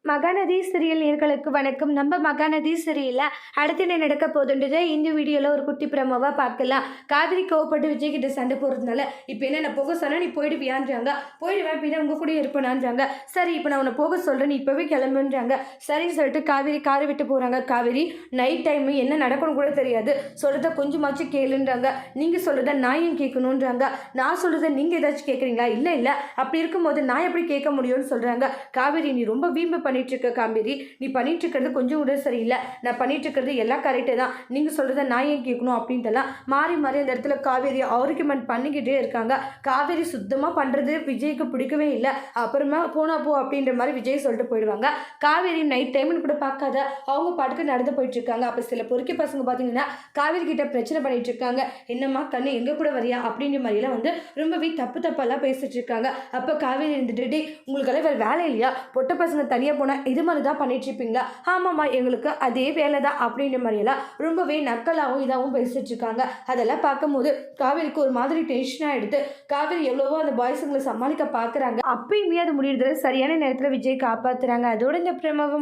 Mahanadi serial நேயர்களுக்கு வணக்கம். நம்ம மகாநதி சீரியல்ல அடுத்து என்ன நடக்க போகுதுன்றதை இந்த வீடியோவில் ஒரு குட்டி பிரமோவாக பார்க்கலாம். காவிரி கோவப்பட்டு விஜய் கிட்ட சண்டை போகிறதுனால இப்போ என்ன நான் போக சொன்னால் நீ போயிடுவியான்றாங்க. போயிடுவேன் பின்ன உங்கள் கூட இருப்பேனான்றாங்க. சரி இப்போ நான் உன்னை போக சொல்கிறேன், நீ இப்போவே கிளம்புன்றாங்க. சரின்னு சொல்லிட்டு காவிரி காரை விட்டு போகிறாங்க. காவிரி நைட் டைமு என்ன நடக்கணும் கூட தெரியாது, சொல்கிறத கொஞ்சமாச்சும் கேளுன்றாங்க. நீங்கள் சொல்கிறத நான் ஏன் கேட்கணுன்றாங்க. நான் சொல்கிறத நீங்கள் ஏதாச்சும் கேட்குறீங்களா? இல்லை அப்படி இருக்கும்போது நான் எப்படி கேட்க முடியும்னு சொல்கிறாங்க. காவிரி நீ ரொம்ப வீம்பு பண்ணிட்டு இருக்க காவேரி, நீ பண்ணிட்டு இருக்கிறது கொஞ்சம் கூட சரியில்லை, நான் பண்ணிட்டு இருக்கிறது எல்லாம் கரெக்டு தான், நீங்க சொல்றத நான் ஏன் கேட்கணும் அப்படின்ட்டுலாம் மாறி மாறி அந்த இடத்துல காவேரி ஆர்குமெண்ட் பண்ணிக்கிட்டே இருக்காங்க. காவேரி சுத்தமா பண்றது விஜய்க்கு பிடிக்கவே இல்லை. அப்புறமா போனா போ அப்படின்ற மாதிரி விஜய் சொல்லிட்டு போயிடுவாங்க. காவேரி நைட் டைம்னு கூட பார்க்காத அவங்க பாட்டுக்கு நடந்து போயிட்டு இருக்காங்க. அப்ப சில பொறுக்கி பசங்க பார்த்தீங்கன்னா காவேரி கிட்ட பிரச்சனை பண்ணிட்டு இருக்காங்க. என்னம்மா கண்ணு எங்க கூட வரியா அப்படின்ற மாதிரிலாம் வந்து ரொம்பவே தப்பெல்லாம் பேசிட்டு இருக்காங்க. அப்போ காவேரி இருந்துட்டு உங்களுக்கெல்லாம் வேறு வேலை இல்லையா, பொட்ட பசங்க தனியாக போனால் இது மாதிரி தான் பண்ணிட்டு இருப்பீங்களா? ஆமாம்மா எங்களுக்கு அதே வேலை தான் அப்படின்ற மாதிரியெல்லாம் ரொம்பவே நக்கலாகவும் இதாகவும் பேசிட்டு இருக்காங்க. அதெல்லாம் பார்க்கும்போது காவேரிக்கு ஒரு மாதிரி டென்ஷனாக எடுத்து காவேரி எவ்வளவோ அந்த பாய்ஸுங்களை சமாளிக்க பார்க்குறாங்க. அப்பயுமே அது முடியறதுல சரியான நேரத்தில் விஜய் காப்பாற்றுறாங்க. அதோட இந்த பிரமாவை